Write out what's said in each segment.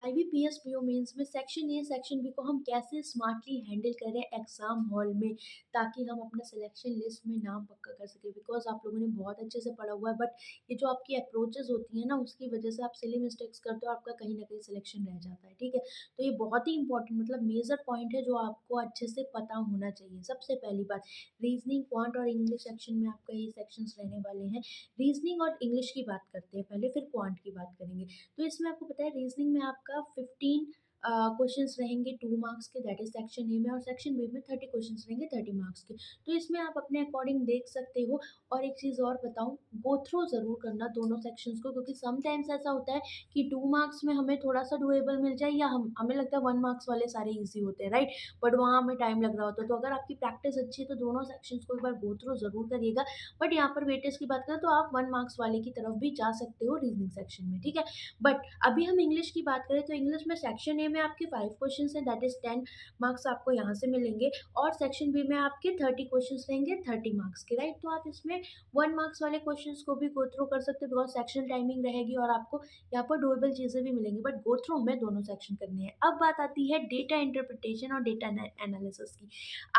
IBPS PO mains में section A section B को हम कैसे स्मार्टली हैंडल करें एग्जाम हॉल में, ताकि हम अपना सिलेक्शन लिस्ट में नाम पक्का कर सकें। बिकॉज आप लोगों ने बहुत अच्छे से पढ़ा हुआ है, बट ये जो आपकी अप्रोचेस होती है ना, उसकी वजह से आप सिली मिस्टेक्स करते हो, आपका कहीं ना कहीं सिलेक्शन रह जाता है। ठीक है, तो ये बहुत ही इंपॉर्टेंट मतलब मेजर पॉइंट है जो आपको अच्छे से पता होना चाहिए। सबसे पहली बात, रीजनिंग, क्वांट और इंग्लिश सेक्शन में आपका ये सेक्शंस रहने वाले हैं। रीजनिंग और इंग्लिश की बात करते हैं पहले, फिर क्वांट की बात करेंगे। तो इसमें आपको पता है रीजनिंग में आपका 15 क्वेश्चंस रहेंगे 2 मार्क्स के, दैट इज सेक्शन ए में, और सेक्शन बी में 30 क्वेश्चंस रहेंगे 30 मार्क्स के। तो इसमें आप अपने अकॉर्डिंग देख सकते हो। और एक चीज़ और बताऊं, गो थ्रू ज़रूर करना दोनों सेक्शंस को, क्योंकि समटाइम्स ऐसा होता है कि 2 मार्क्स में हमें थोड़ा सा डुएबल मिल जाए, या हमें लगता है 1 मार्क्स वाले सारे ईजी होते हैं, राइट, बट वहाँ हमें टाइम लग रहा होता है। तो अगर आपकी प्रैक्टिस अच्छी है तो दोनों सेक्शंस को एक बार गो थ्रू ज़रूर करिएगा। बट यहाँ पर वेटेज की बात करें तो आप 1 मार्क्स वाले की तरफ भी जा सकते हो रीजनिंग सेक्शन में। ठीक है, बट अभी हम इंग्लिश की बात करें तो इंग्लिश में सेक्शन ए में आपके 5 क्वेश्चंस हैं, दैट इज 10 मार्क्स आपको यहाँ से मिलेंगे। और सेक्शन बी में आपके 30 क्वेश्चंस रहेंगे 30 मार्क्स के, राइट। तो आप इसमें 1 मार्क्स वाले क्वेश्चंस को भी गो थ्रू कर सकते हो, बिकॉज सेक्शन टाइमिंग रहेगी और आपको यहाँ पर डुएबल चीजें भी मिलेंगी, बट गो थ्रू हमें दोनों सेक्शन करने हैं। अब बात आती है डेटा इंटरप्रिटेशन और डेटा एनालिसिस की।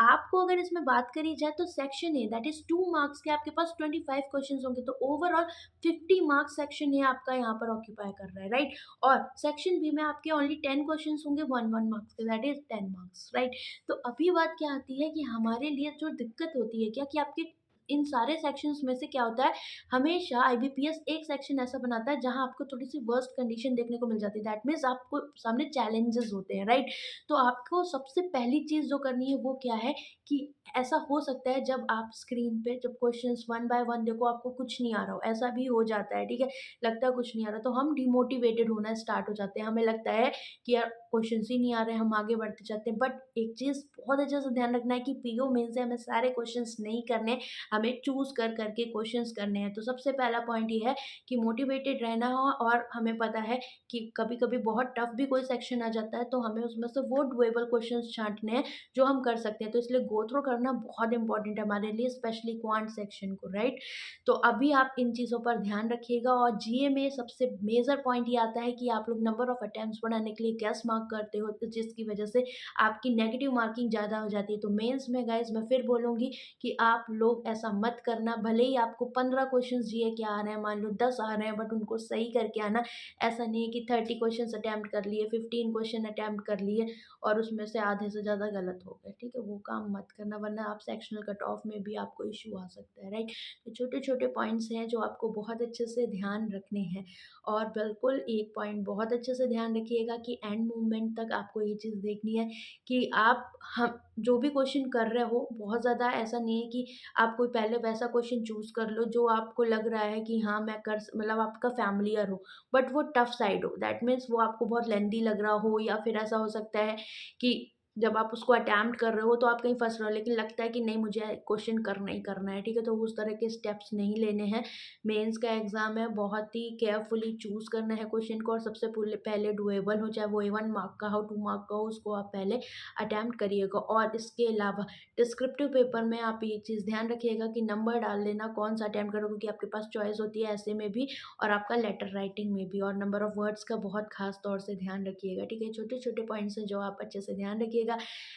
आपको अगर इसमें बात करी जाए तो section A that is 2 marks के आपके पास 25 क्वेश्चंस होंगे, तो ओवरऑल 50 मार्क्स सेक्शन ए आपका यहाँ पर ऑक्यूपाई कर रहा है, राइट। और सेक्शन बी में आपके ओनली 10 क्वेश्चंस होंगे 1 मार्क्स के, दैट इज 10 मार्क्स, राइट। तो अभी बात क्या आती है कि हमारे लिए जो दिक्कत होती है क्या, कि आपके इन सारे सेक्शंस में से क्या होता है, हमेशा आईबीपीएस एक सेक्शन ऐसा बनाता है जहां आपको थोड़ी सी वर्स्ट कंडीशन देखने को मिल जाती है, दैट मीन्स आपको सामने चैलेंजेस होते हैं, राइट। तो आपको सबसे पहली चीज जो करनी है वो क्या है, कि ऐसा हो सकता है जब आप स्क्रीन पे जब क्वेश्चंस वन बाय वन देखो, आपको कुछ नहीं आ रहा हो, ऐसा भी हो जाता है। ठीक है, लगता है कुछ नहीं आ रहा, तो हम डिमोटिवेटेड होना स्टार्ट हो जाते हैं, हमें लगता है कि यार क्वेश्चंस ही नहीं आ रहे, हम आगे बढ़ते जाते हैं। बट एक चीज बहुत अच्छे से ध्यान रखना है कि पीओ मेन से हमें सारे क्वेश्चंस नहीं करने, हमें चूज कर करके क्वेश्चंस करने हैं। तो सबसे पहला पॉइंट ये है कि मोटिवेटेड रहना हो, और हमें पता है कि कभी कभी बहुत टफ भी कोई सेक्शन आ जाता है, तो हमें उसमें से वो डुएबल क्वेश्चंस छांटने हैं जो हम कर सकते हैं। तो इसलिए गो थ्रू करना बहुत इंपॉर्टेंट है हमारे लिए, स्पेशली क्वांट सेक्शन को, राइट। तो अभी आप इन चीज़ों पर ध्यान रखिएगा। और जीए में सबसे मेजर पॉइंट ये आता है कि आप लोग नंबर ऑफ अटेम्प्ट्स बढ़ाने के लिए गेस मार्क करते हो, तो जिसकी वजह से आपकी नेगेटिव मार्किंग ज़्यादा हो जाती है। तो मेंस में गाइज मैं फिर बोलूँगी कि आप लोग ऐसा मत करना, भले ही आपको 15 क्वेश्चन जीए के आ रहे हैं, मान लो 10 आ रहे हैं, बट उनको सही करके आना। ऐसा नहीं है कि 30 क्वेश्चन अटैम्प्ट कर लिए, 15 क्वेश्चन अटैम्प्ट कर लिए और उसमें से आधे से ज़्यादा गलत हो गए। ठीक है, वो काम मत करना, वरना आप सेक्शनल कट ऑफ में भी आपको इशू आ सकता है, राइट। तो छोटे छोटे पॉइंट्स हैं जो आपको बहुत अच्छे से ध्यान रखने हैं। और बिल्कुल एक पॉइंट बहुत अच्छे से ध्यान रखिएगा कि एंड मोमेंट तक आपको ये चीज़ देखनी है कि आप हम जो भी क्वेश्चन कर रहे हो, बहुत ज़्यादा ऐसा नहीं है कि आप कोई पहले वैसा क्वेश्चन चूज़ कर लो जो आपको लग रहा है कि हाँ मैं मतलब आपका फ़ैमिलियर हो, बट वो टफ साइड हो, दैट मीन्स वो आपको बहुत लेंदी लग रहा हो, या फिर ऐसा हो सकता है कि जब आप उसको अटेम्प्ट कर रहे हो तो आप कहीं फँस रहे हो, लेकिन लगता है कि नहीं मुझे क्वेश्चन करना ही करना है। ठीक है, तो उस तरह के स्टेप्स नहीं लेने हैं। मेंस का एग्ज़ाम है, बहुत ही केयरफुली चूज़ करना है क्वेश्चन को, और सबसे पहले डुएबल हो, चाहे वो 1 मार्क का हो 2 मार्क का हो, उसको आप पहले अटेम्प्ट करिएगा। और इसके अलावा डिस्क्रिप्टिव पेपर में आप ये चीज़ ध्यान रखिएगा कि नंबर डाल लेना कौन सा अटेम्प्ट करो, क्योंकि आपके पास चॉइस होती है ऐसे में भी और आपका लेटर राइटिंग में भी। और नंबर ऑफ वर्ड्स का बहुत खास तौर से ध्यान रखिएगा। ठीक है, छोटे छोटे पॉइंट्स हैं जो आप अच्छे से ध्यान रखिएगा।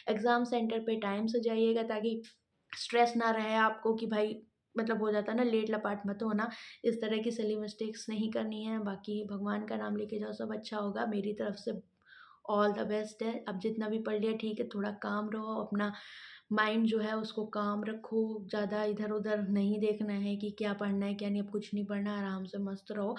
एग्ज़ाम सेंटर पे टाइम से जाइएगा, ताकि स्ट्रेस ना रहे आपको कि भाई मतलब हो जाता है ना लेट लपाट मत होना। इस तरह की सिली मिस्टेक्स नहीं करनी है। बाकी भगवान का नाम लेके जाओ, सब अच्छा होगा। मेरी तरफ से ऑल द बेस्ट है। अब जितना भी पढ़ लिया ठीक है, थोड़ा काम रहो, अपना माइंड जो है उसको काम रखो, ज़्यादा इधर-उधर नहीं देखना है कि क्या पढ़ना है क्या नहीं, अब कुछ नहीं पढ़ना है, आराम से मस्त रहो।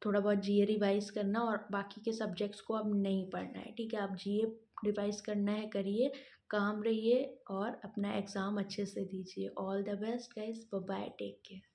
थोड़ा बहुत जीए रिवाइज़ करना, और बाकी के सब्जेक्ट्स को अब नहीं पढ़ना है, ठीक है? अब जीए रिवाइज़ करना है करिए, काम रहिए और अपना एग्ज़ाम अच्छे से दीजिए। All the best guys, bye bye, take care.